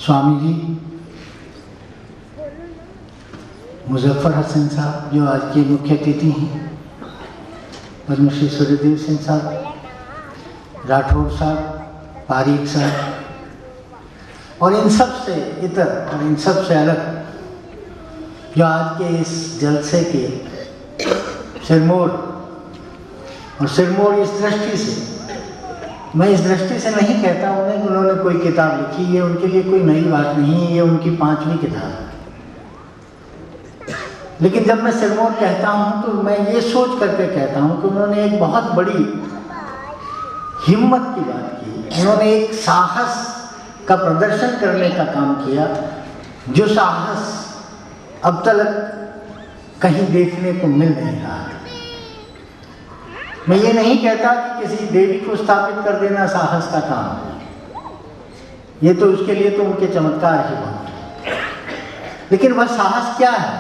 स्वामी जी मुजफ्फर हसन साहब जो आज के मुख्य अतिथि हैं, पद्मश्री सूर्यदेव सिंह साहब, राठौर साहब, पारीक साहब, और इन सब से इतर और इन सब से अलग जो आज के इस जलसे के सिरमौर, और सिरमौर इस दृष्टि से, मैं इस दृष्टि से नहीं कहता उन्हें कि उन्होंने कोई किताब लिखी है, उनके लिए कोई नई बात नहीं है, ये उनकी 5वीं किताब है। लेकिन जब मैं सिरमौर कहता हूँ तो मैं ये सोच करके कहता हूँ कि उन्होंने एक बहुत बड़ी हिम्मत की बात की, उन्होंने एक साहस का प्रदर्शन करने का काम किया, जो साहस अब तक कहीं देखने को मिल नहीं रहा है। मैं ये नहीं कहता कि किसी देवी को स्थापित कर देना साहस का काम है, ये तो उसके लिए तो उनके चमत्कार ही बहुत, लेकिन वह साहस क्या है,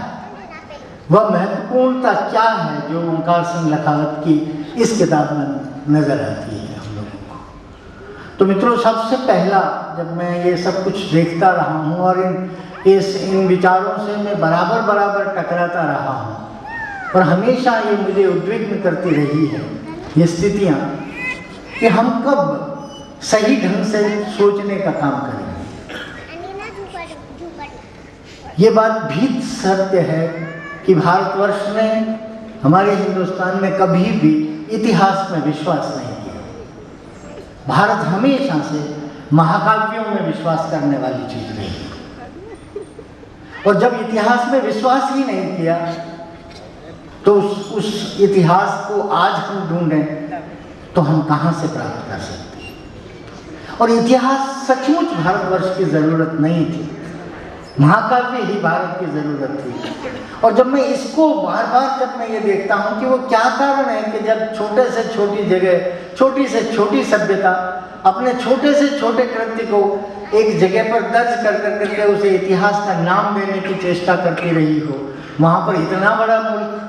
वह महत्वपूर्णता क्या है जो ओंकार सिंह लखावत की इस किताब में नजर आती है हम लोगों को। तो मित्रों, सबसे पहला जब मैं ये सब कुछ देखता रहा हूँ और इन विचारों से मैं बराबर टकराता रहा हूँ, और हमेशा ये मुझे उद्विग्न करती रही है ये स्थितियाँ कि हम कब सही ढंग से सोचने का काम करेंगे। ये बात भी सत्य है कि भारतवर्ष ने, हमारे हिंदुस्तान ने कभी भी इतिहास में विश्वास नहीं किया। भारत हमेशा से महाकाव्यों में विश्वास करने वाली चीज रही, और जब इतिहास में विश्वास ही नहीं किया तो उस इतिहास को आज हम ढूंढें तो हम कहाँ से प्राप्त कर सकते हैं। और इतिहास सचमुच भारतवर्ष की जरूरत नहीं थी, महाकाव्य ही भारत की जरूरत थी। और जब मैं इसको बार जब मैं ये देखता हूँ कि वो क्या कारण है कि जब छोटे से छोटी जगह, छोटी से छोटी सभ्यता अपने छोटे से छोटे कृत्य को एक जगह पर दर्ज कर करके उसे इतिहास का नाम देने की चेष्टा करती रही हो, वहाँ पर इतना बड़ा मुल्क,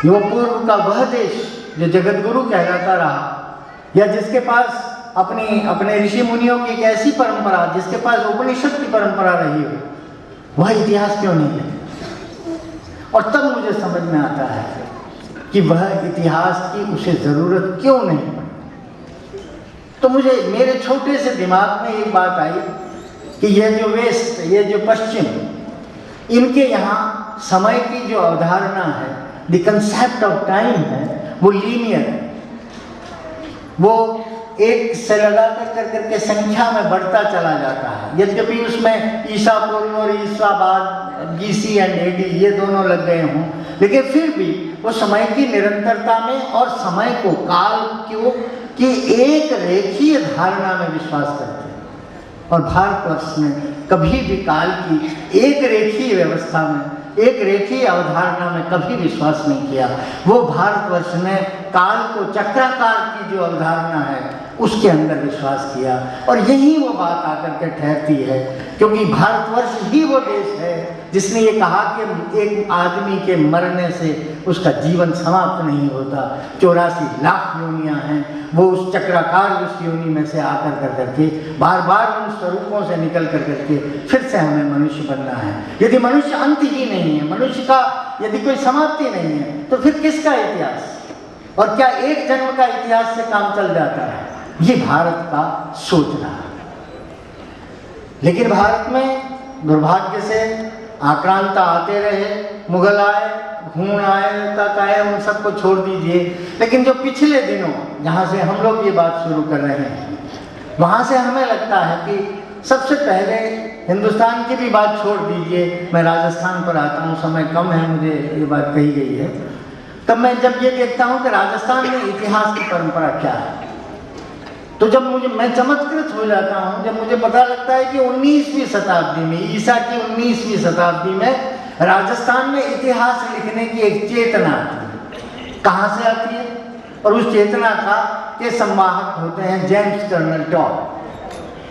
वो पूर्व का वह देश जो जगत गुरु कहलाता रहा, या जिसके पास अपने ऋषि मुनियों की एक ऐसी परंपरा, जिसके पास उपनिषद की परंपरा रही हो, वह इतिहास क्यों नहीं है। और तब मुझे समझ में आता है कि वह इतिहास की उसे जरूरत क्यों नहीं पड़ी। तो मुझे मेरे छोटे से दिमाग में एक बात आई कि यह जो वेस्ट, ये जो पश्चिम, इनके यहाँ समय की जो अवधारणा है, द कंसेप्ट ऑफ टाइम है, वो लीनियर है, वो एक से लगा करके संख्या में बढ़ता चला जाता है। यद्यपि उसमें ईसा पूर्व और ईसा बाद, BC एंड AD ये दोनों लग गए हों, लेकिन फिर भी वो समय की निरंतरता में और समय को, काल की एक रेखीय धारणा में विश्वास करते हैं। और भारतवर्ष ने कभी भी काल की एक रेखीय व्यवस्था में, एक रेखीय अवधारणा में कभी विश्वास नहीं किया। वो भारतवर्ष ने काल को चक्राकार की जो अवधारणा है उसके अंदर विश्वास किया, और यही वो बात आकर के ठहरती है, क्योंकि भारतवर्ष ही वो देश है जिसने ये कहा कि एक आदमी के मरने से उसका जीवन समाप्त नहीं होता, 84 लाख योनियां हैं, वो उस चक्राकार उस योनि में से आकर करके बार उन स्वरूपों से निकल करके फिर से हमें मनुष्य बनना है। यदि मनुष्य अंत ही नहीं है, मनुष्य का यदि कोई समाप्ति नहीं है, तो फिर किसका इतिहास, और क्या एक जन्म का इतिहास से काम चल जाता है। ये भारत का सोचना है। लेकिन भारत में दुर्भाग्य से आक्रांता आते रहे, मुगल आए, घूण आए, तक आए, उन सबको छोड़ दीजिए। लेकिन जो पिछले दिनों जहाँ से हम लोग ये बात शुरू कर रहे हैं, वहाँ से हमें लगता है कि सबसे पहले हिंदुस्तान की भी बात छोड़ दीजिए, मैं राजस्थान पर आता हूँ, समय कम है, मुझे ये बात कही गई है। तब मैं जब ये देखता हूँ कि राजस्थान में इतिहास की परंपरा क्या है, तो जब मैं चमत्कृत हो जाता हूँ जब मुझे पता लगता है कि 19वीं शताब्दी में, ईसा की 19वीं शताब्दी में राजस्थान में इतिहास लिखने की एक चेतना आती है। कहाँ से आती है? और उस चेतना के संवाहक होते हैं जेम्स कर्नल टॉड।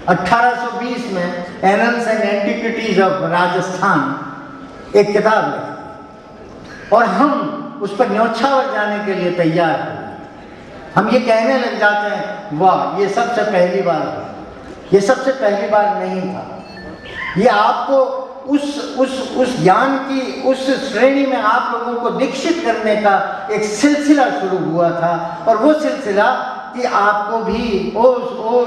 1820 में annals and antiquities of Rajasthan एक किताब लिखी, और हम उस पर न्योछावर जाने के लिए तैयार हैं। हम ये कहने लग जाते हैं, वाह ये सबसे पहली बार है। ये सबसे पहली बार नहीं था। ये आपको उस ज्ञान की उस श्रेणी में आप लोगों को दीक्षित करने का एक सिलसिला शुरू हुआ था। और वो सिलसिला कि आपको भी ओ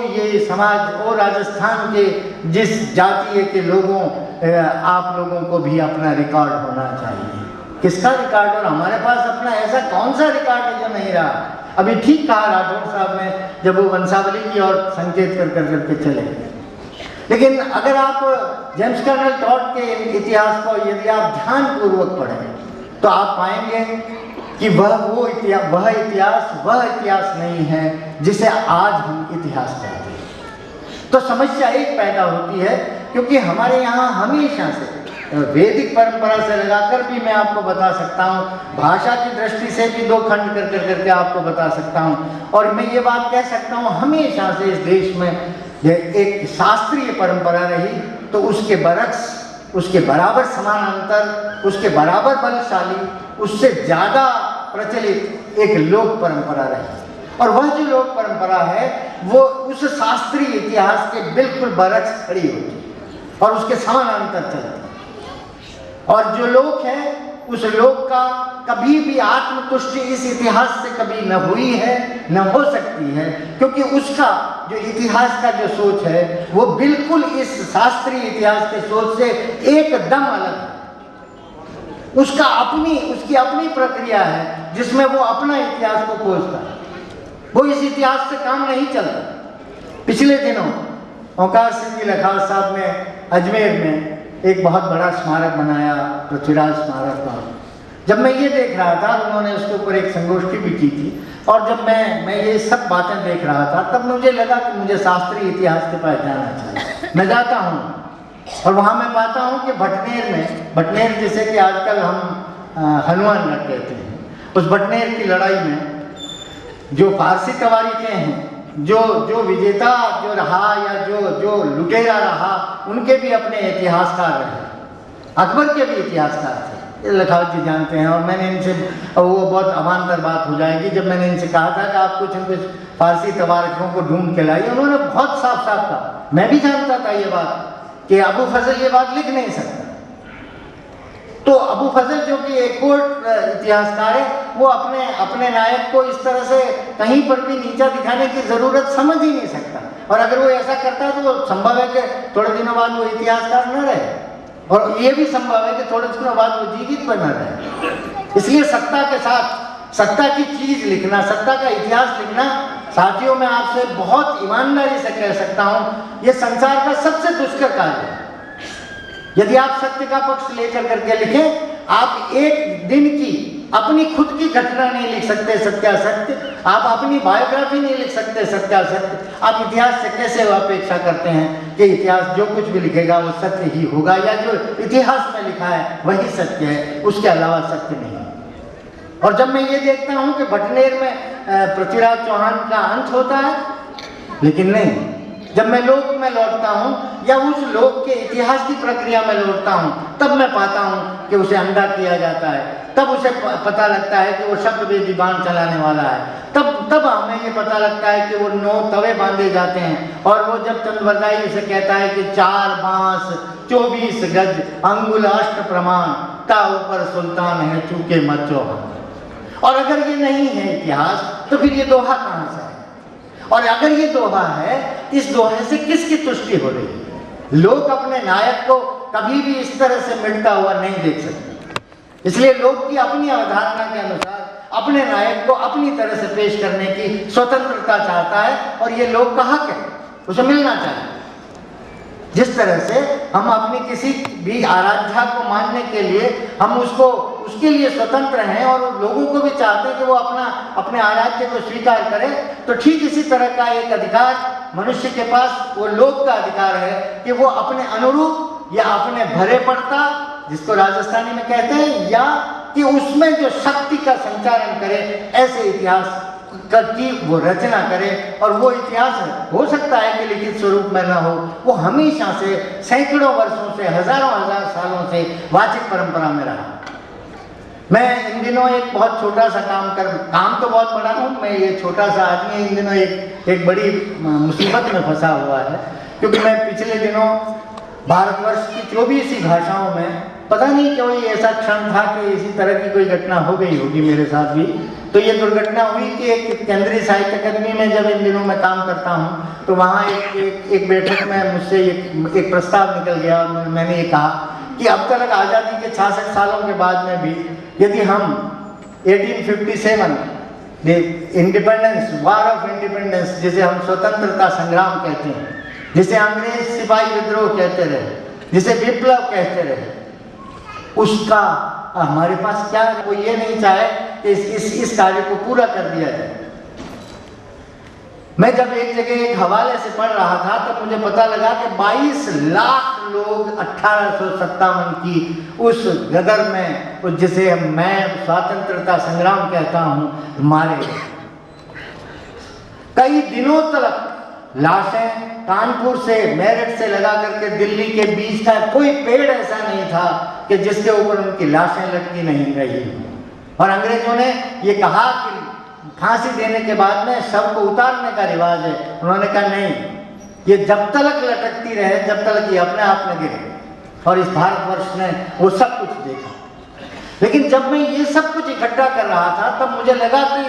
ये समाज, ओ राजस्थान के जिस जातीय के लोगों, आप लोगों को भी अपना रिकॉर्ड होना चाहिए। किसका रिकॉर्ड? और हमारे पास अपना ऐसा कौन सा रिकॉर्ड है जो नहीं रहा? अभी ठीक कहा राठौर साहब ने जब वो वंशावली की ओर संकेत कर करके चले। लेकिन अगर आप जेम्स कर्नल टॉड के इतिहास को यदि आप ध्यानपूर्वक पढ़ें तो आप पाएंगे कि वह इतिहास नहीं है जिसे आज हम इतिहास कहते हैं। तो समस्या एक पैदा होती है, क्योंकि हमारे यहाँ हमेशा से वैदिक परंपरा से लगाकर भी मैं आपको बता सकता हूँ, भाषा की दृष्टि से भी दो खंड करके आपको बता सकता हूँ, और मैं ये बात कह सकता हूँ हमेशा से इस देश में एक शास्त्रीय परंपरा रही तो उसके बरक्स, उसके बराबर समानांतर, उसके बराबर बलशाली, उससे ज़्यादा प्रचलित एक लोक परंपरा रही। और वह जो लोक परंपरा है वो उस शास्त्रीय इतिहास के बिल्कुल बरक्स खड़ी होती और उसके समानांतर चलती। और जो लोक है उस लोक का कभी भी आत्मतुष्टि इस इतिहास से कभी न हुई है, न हो सकती है, क्योंकि उसका जो इतिहास का जो सोच है वो बिल्कुल इस शास्त्रीय इतिहास के सोच से एकदम अलग है। उसकी अपनी प्रक्रिया है जिसमें वो अपना इतिहास को खोजता है। वो इस इतिहास से काम नहीं चलता। पिछले दिनों ओंकार सिंह जी लखावत साहब ने अजमेर में एक बहुत बड़ा स्मारक बनाया, पृथ्वीराज स्मारक का। जब मैं ये देख रहा था, उन्होंने उसके ऊपर एक संगोष्ठी भी की थी, और जब मैं ये सब बातें देख रहा था तब मुझे लगा कि मुझे शास्त्रीय इतिहास के पास जाना चाहिए। मैं जाता हूँ और वहाँ मैं पाता हूँ कि भटनेर जिसे कि आजकल हम हनुमानगढ़ कहते हैं, उस भटनेर की लड़ाई में जो फारसी तवारीखें हैं, जो विजेता जो रहा या जो लुटेरा रहा, उनके भी अपने इतिहासकार रहे। अकबर के भी इतिहासकार थे, ये लखावत जी जानते हैं। और मैंने इनसे, वो बहुत अवान्तर बात हो जाएगी, जब मैंने इनसे कहा था कि आप कुछ न कुछ फारसी तवारीखों को ढूंढ के लाइए, उन्होंने बहुत साफ साफ कहा। मैं भी जानता था ये बात कि अबू फजल ये बात लिख नहीं सकता। तो अबू फजल जो कि एक और इतिहासकार है, वो अपने नायक को इस तरह से कहीं पर भी नीचा दिखाने की जरूरत समझ ही नहीं सकता। और अगर वो ऐसा करता है तो वो संभव है कि थोड़े दिनों बाद वो इतिहासकार न रहे, और ये भी संभव है कि थोड़े दिनों बाद वो जीवित पर न रहे। इसलिए सत्ता के साथ सत्ता की चीज लिखना, सत्ता का इतिहास लिखना, साथियों मैं आपसे बहुत ईमानदारी से कह सकता हूँ, ये संसार का सबसे दुष्कर कार्य है। यदि आप सत्य का पक्ष लेकर करके लिखें, आप एक दिन की अपनी खुद की घटना नहीं लिख सकते सत्यासत्य, आप अपनी बायोग्राफी नहीं लिख सकते सत्यासत्य। आप इतिहास से कैसे अपेक्षा करते हैं कि इतिहास जो कुछ भी लिखेगा वो सत्य ही होगा, या जो इतिहास में लिखा है वही सत्य है, उसके अलावा सत्य नहीं। और जब मैं ये देखता हूँ कि भटनेर में पृथ्वीराज चौहान का अंत होता है, लेकिन नहीं, जब मैं लोक में लौटता हूँ या उस लोक के इतिहास की प्रक्रिया में लौटता हूँ, तब मैं पाता हूँ कि उसे अंधा किया जाता है। तब उसे पता लगता है कि वो शब्दवेदी बाण चलाने वाला है। तब हमें ये पता लगता है कि वो 9 तवे बांधे जाते हैं, और वो जब चंद्रवरदाई उसे कहता है कि 4 बांस 24 गज अंगुल अष्ट प्रमाण ता ऊपर सुल्तान है चूके मत चौहान। और अगर ये नहीं है इतिहास तो फिर ये दोहा कहाँ से है? और अगर ये दोहा है, इस दोहे से किसकी तुष्टि हो रही है? लोग अपने नायक को कभी भी इस तरह से मिटता हुआ नहीं देख सकते। इसलिए लोग की अपनी अवधारणा के अनुसार अपने नायक को अपनी तरह से पेश करने की स्वतंत्रता चाहता है, और ये लोग का हक है, उसे मिलना चाहिए। जिस तरह से हम अपनी किसी भी आराध्या को मानने के लिए हम उसके लिए स्वतंत्र हैं, और लोगों को भी चाहते हैं कि वो अपने आराध्य को स्वीकार करें, तो ठीक इसी तरह का एक अधिकार मनुष्य के पास, वो लोक का अधिकार है कि वो अपने अनुरूप या अपने भरे पड़ता, जिसको राजस्थानी में कहते हैं, या कि उसमें जो शक्ति का संचारण करे, ऐसे इतिहास की वो रचना करे। और वो इतिहास हो सकता है कि लिखित स्वरूप में न हो, वो हमेशा से सैकड़ों वर्षों से, हजारों सालों से वाचिक परंपरा में रहा। मैं इन दिनों एक बहुत छोटा सा काम तो बहुत बड़ा हूँ, मैं ये छोटा सा आदमी इन दिनों एक बड़ी मुसीबत में फंसा हुआ है, क्योंकि मैं पिछले दिनों भारतवर्ष की 24 ही भाषाओं में पता नहीं क्यों ये ऐसा क्षण था कि इसी तरह की कोई घटना हो गई होगी मेरे साथ भी। तो ये दुर्घटना हुई कि एक केंद्रीय साहित्य अकादमी में जब इन दिनों मैं काम करता हूँ तो वहाँ एक बैठक में मुझसे एक प्रस्ताव निकल गया और मैंने ये कहा कि अब तक आज़ादी के 66 सालों के बाद में भी यदि हम 1857 इंडिपेंडेंस, वार ऑफ इंडिपेंडेंस, जिसे हम स्वतंत्रता संग्राम कहते हैं, जिसे अंग्रेज सिपाही विद्रोह कहते रहे, जिसे विप्लव कहते रहे, उसका हमारे पास क्या है? वो ये नहीं चाहे कि इस कार्य को पूरा कर दिया जाए। मैं जब एक जगह एक हवाले से पढ़ रहा था तब मुझे पता लगा कि 22 लाख लोग 1857 की उस गदर में, जिसे मैं स्वतंत्रता संग्राम कहता हूं, मारे गए। कई दिनों तक लाशें कानपुर से, मेरठ से लगा करके दिल्ली के बीच का कोई पेड़ ऐसा नहीं था कि जिसके ऊपर उनकी लाशें लटकी नहीं रही। और अंग्रेजों ने ये कहा कि फांसी देने के बाद में शव को उतारने का रिवाज है। उन्होंने कहा नहीं, ये जब तक लटकती रहे, जब तक ये अपने आप न गिरे। और इस भारतवर्ष ने वो सब कुछ देखा। लेकिन जब मैं ये सब कुछ इकट्ठा कर रहा था तब मुझे लगा कि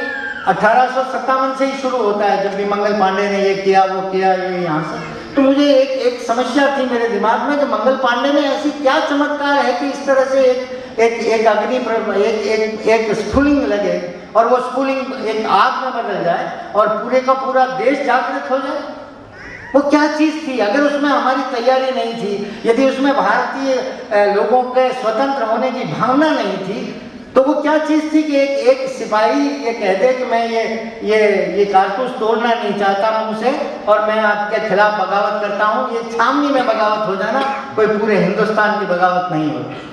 1857 से ही शुरू होता है, जब भी मंगल पांडे ने ये किया वो किया, ये यहाँ से। तो मुझे एक समस्या थी मेरे दिमाग में कि मंगल पांडे में ऐसी क्या चमत्कार है कि इस तरह से एक अग्नि पर एक स्फुलिंग लगे और वो स्फुलिंग एक आग में बदल जाए और पूरे का पूरा देश जागृत हो जाए। वो क्या चीज थी? अगर उसमें हमारी तैयारी नहीं थी, यदि उसमें भारतीय लोगों के स्वतंत्र होने की भावना नहीं थी, तो वो क्या चीज थी कि एक सिपाही ये कहते कि मैं ये कारतूस तोड़ना नहीं चाहता मुंह से और मैं आपके खिलाफ बगावत करता हूँ। ये छावनी में बगावत हो जाना, कोई पूरे हिंदुस्तान की बगावत नहीं होती।